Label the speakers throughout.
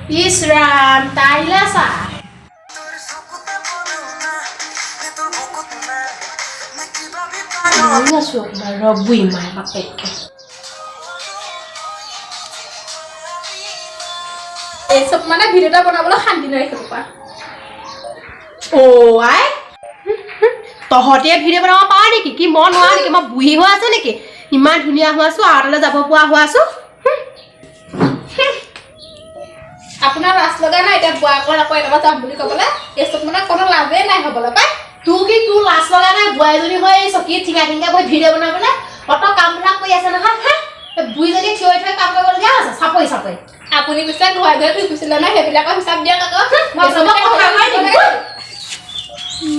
Speaker 1: ইছৰাম তাইলে চা আছো আপোনাৰ ৰবুই মায়ে বাপেকে
Speaker 2: এই সব মানে ভিডিওটা বনাবলৈ শান্তি নাই খোপা
Speaker 1: আই তহঁতে ভিডিঅ' বনাব পাৰ নেকি কি মই নোৱাৰো নেকি মই বুঢ়ী হৈ আছে নেকি ইমান ধুনীয়া হৈ আছো আঁতলৈ যাব পৰা হৈ আছো
Speaker 2: আপোনাৰ লাজ লগা নাই এতিয়া বুঢ়া কৰ আকৌ এনেকুৱা যাম বুলি ক'বলৈ এই সব মানে কোনো লাজেই নাই হ'বলৈ পাই
Speaker 1: তোৰ লাজ লগা নাই বুঢ়াইজনী হৈ চকীত ঠিঙা ঠিঙা কৰি ভিডিঅ' বনাবলৈ অত কামবিলাক কৰি আছে নহয় বুঢ়ীজনী থিয় থৈ কাম কৰিবলগীয়া আছে চাপৰি চাপৰি
Speaker 2: আপুনি পিছে ঘৰে ঘৰে তুই কৈছিলে নহয় সেইবিলাকৰ হিচাপ দিয়ক আকৌ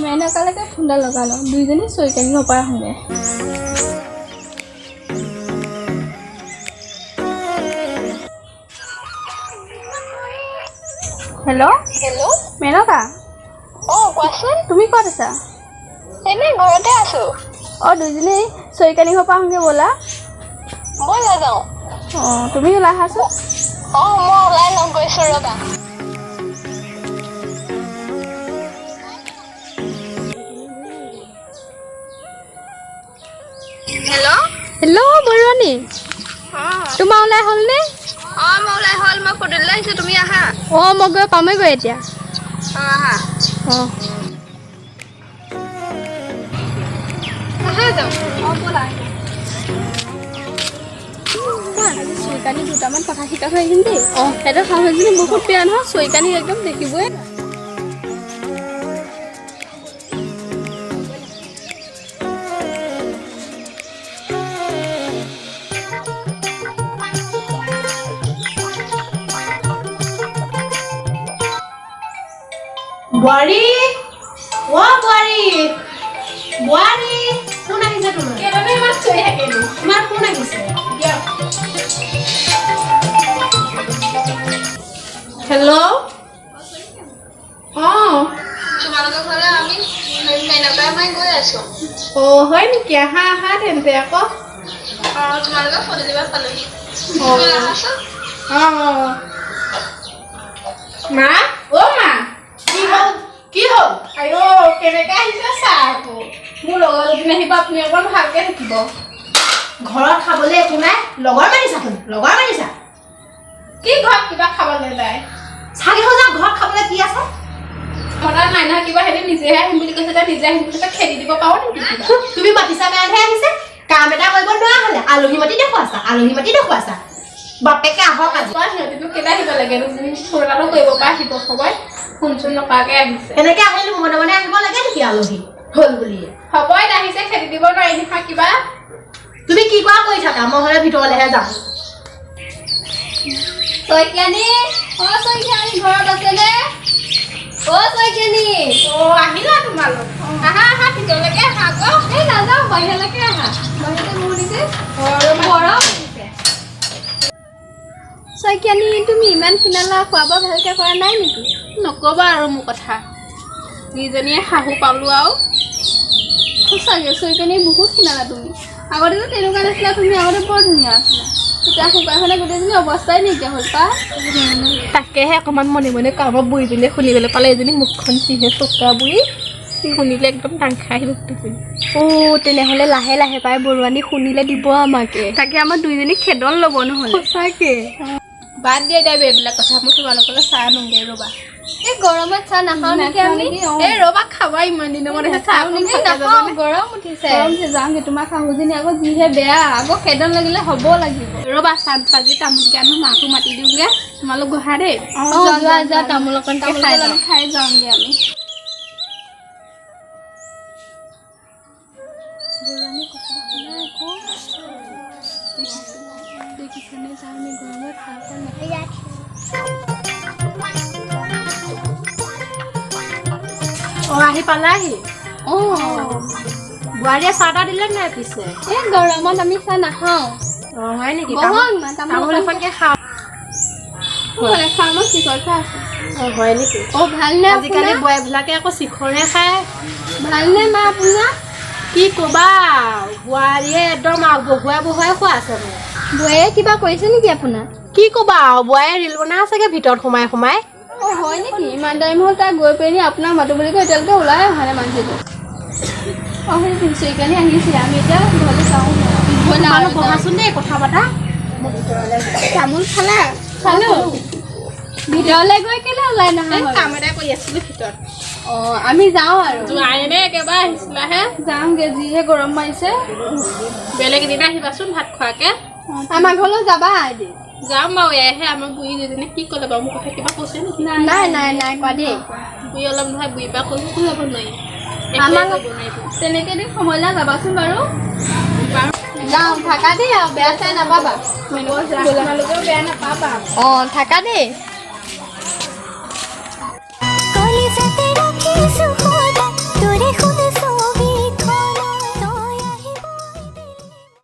Speaker 3: এনেকুৱালৈকে ফুন্দা লগালোঁ দুইজনী চৈকানি নপৰা শুনে হেল্ল' মেনকা
Speaker 4: কোৱাচোন
Speaker 3: তুমি ক'ত আছা
Speaker 4: এনেই ঘৰতে আছো
Speaker 3: দুইজনী চৈকানি পৰা শুনে ব'লা
Speaker 4: মই নাযাওঁ
Speaker 3: তুমি ওলাই আহাচোন
Speaker 4: মই ওলাই লগ গৈছো ৰবা
Speaker 3: হেল্ল' বৰুৱানী তোমাৰ ওলাই হ'লনে
Speaker 4: মই ওলাই হ'ল মই ফটোলৈ আহিছো তুমি আহা
Speaker 3: মই গৈ পামেগৈ এতিয়া
Speaker 4: আহা
Speaker 3: চৈকানি দুটামান কথা শিকা থৈ আহিম দেই সিহঁতৰ শাহুজনী বহুত বেয়া নহয় চৈকানি একদম দেখিবই
Speaker 1: বোৱাৰী কোন আহিছে তোমাৰ
Speaker 2: কেইজনে ইমান চৈ থাকেনো
Speaker 1: তোমাৰ কোন আহিছে হেল্ল'
Speaker 4: তোমালোকৰ ঘৰলৈ আমি মেনকাই মই গৈ আছো
Speaker 2: হয় নেকি আহা তেন্তে আকৌ
Speaker 4: তোমালোকৰ ফটো দিব পালোহি আহাচোন
Speaker 2: মা মা
Speaker 1: কি হ'ল
Speaker 2: আইও কেনেকৈ আহিছে চা আকৌ মোৰ লগৰ যদি নাহিব আপুনি অকণ ভালকৈ থাকিব
Speaker 1: ঘৰত খাবলৈ একো নাই লগৰ মানিছা
Speaker 2: কি ঘৰত কিবা খাবলৈ যায়
Speaker 1: চাৰি হাজাৰ ঘৰত খাবলৈ কি আছে
Speaker 2: মনত নাই নহয় কিবা হেৰি নিজেহে আহিম বুলি কৈছে নিজে আহিম বুলি খেদি দিব পাৰো নেকি
Speaker 1: তুমি মাতিছা কাৰণেহে আহিছে কাম এটা কৰিব নোৱাৰা হ'লে আলহী মাতি দেখুৱাইছা বাপেকে আহক আজি
Speaker 2: সিহঁতিতো কেলে আহিব লাগে ফোনটো কৰিব পৰা আহিব সবাই ফোন চোন নকৰাকৈ আহিছে
Speaker 1: এনেকে আহিলে মনে মনে আহিব লাগে নেকি আলহী হ'ল বুলিয়ে
Speaker 2: হ'ব আহিছে খেদি দিব নোৱাৰি নহয় কিবা
Speaker 1: তুমি কি কৰা কৰি থাকা মই হ'লে ভিতৰলৈহে যাম
Speaker 3: চৈকানি ঘৰত আছেনে চৈকানি
Speaker 2: আহিলা তোমালোক আহা ভিতৰলৈকে আহা আকৌ
Speaker 3: নাযাওঁ বাহিৰলৈকে আহা বাহিৰতে বহো নেকি গৰম চৈকানি তুমি ইমান ফিনালা খোৱা বোৱা ভালকৈ কৰা নাই নেকি
Speaker 2: নকবা আৰু মোৰ কথা যিজনীয়ে শাহু পালো আৰু
Speaker 3: সঁচাকৈ চৈকানি বহুত ফিনালা তুমি আগতেতো তেনেকুৱা নাছিলা তুমি আগতে বৰ ধুনীয়া আছিলা এতিয়া শুকাইখনে গোটেইজনী অৱস্থাই নাইকিয়া হ'ল পা
Speaker 2: তাকেহে অকণমান মনে মনে কাৰোবাৰ বুঢ়ীজনীয়ে শুনিবলৈ পালে এজনী মুখখন চিহে চকা বুঢ়ী শুনিলে একদম টাং খাই আহিব
Speaker 3: তেনেহ'লে লাহে লাহে পাই বৰুৱানী শুনিলে দিব আমাকে তাকে আমাৰ দুইজনী খেদন ল'ব নহ'লে সঁচাকৈ
Speaker 2: বাদ দিয়া এইবিলাক কথা মই তোমালোকলৈ চাহ আনোগৈ ৰ'বা
Speaker 3: এই গৰমত চাহ নাখাওঁ নেকি আমি
Speaker 2: ৰ'বা খাবা ইমান দিনৰ মূৰত চাহ
Speaker 3: নাখাওঁ গৰম উঠিছে যাওঁগে তোমাৰ শাহুজনী আকৌ যিহে বেয়া আকৌ খেদন লাগিলে হ'ব লাগিব
Speaker 2: ৰ'বা চাহ পাজি তামোলকে আনো মাকো মাতি দিওঁগে তোমালোক গঢ়া দেই
Speaker 3: যোৱা তামোল অকণকে খাই যাওঁগে আমি দেখিছেনে যাওঁ গৰমত
Speaker 1: আহি পালাহি বোৱাৰীয়ে চাহ তাহ দিলে নাই পিছে
Speaker 3: এই গৰমত আমি চাহ নাখাওঁ
Speaker 1: হয় নেকি
Speaker 3: তামোল এখনকে খাওঁ ফাৰ্মত চিখৰ খাই আছোঁ
Speaker 1: হয় নেকি
Speaker 3: ভালনে
Speaker 1: আজিকালি বোৱাৰীবিলাকে আকৌ চিখৰহে খায়
Speaker 3: ভালনে মা আপোনাৰ
Speaker 1: কি ক'বা বোৱাৰীয়ে একদম বহুৱাই খোৱা আছে
Speaker 3: বোৱাৰীয়ে কিবা কৰিছে নেকি আপোনাৰ
Speaker 2: কি ক'বা আৰু বৌয়ে ৰিল বনাই আছেগে ভিতৰত সোমাই সোমাই
Speaker 3: অ হয় নেকি ইমান টাইম হ'ল তাই গৈ পেনি আপোনাক মাতো বুলি কৈ এতিয়ালৈকে ওলাই অহা নাই মানুহটো অ সেই চুইকানি আহিছিলে আমি এতিয়া ঘৰলৈ যাওঁ
Speaker 1: বহাচোন দেই কথা পতা
Speaker 3: তামোল খালা খালো ভিতৰলৈ গৈ কেলে ওলাই নহা
Speaker 2: কাম এটা কৰি আছিলো ভিতৰত
Speaker 3: অ আমি যাওঁ আৰু
Speaker 2: যোৱাই নে একেবাৰে আহিছিলাহে
Speaker 3: যাওঁগে যিহে গৰম মাৰিছে
Speaker 2: বেলেগ এদিন আহিবাচোন ভাত খোৱাকে
Speaker 3: আমাৰ ঘৰলৈ যাবা এদিন
Speaker 2: যাম বাৰু এয়াহে আমাৰ বুঢ়ী দুজনী কি ক'লে বাৰু মোৰ কথা কিবা কৈছে নেকি
Speaker 3: নাই নাই নাই কোৱা দেই
Speaker 2: বুঢ়ী অলপ নহয় বুঢ়ীৰ পৰা ক'লো যাব নোৱাৰি
Speaker 3: আমাৰ তেনেকে দিন সময়লৈ যাবাচোন বাৰু যাওঁ থাকা দেই আৰু বেয়া চাই নাপাবা
Speaker 2: তোমালোকেও বেয়া নাপাবা
Speaker 3: অ থাকা দেই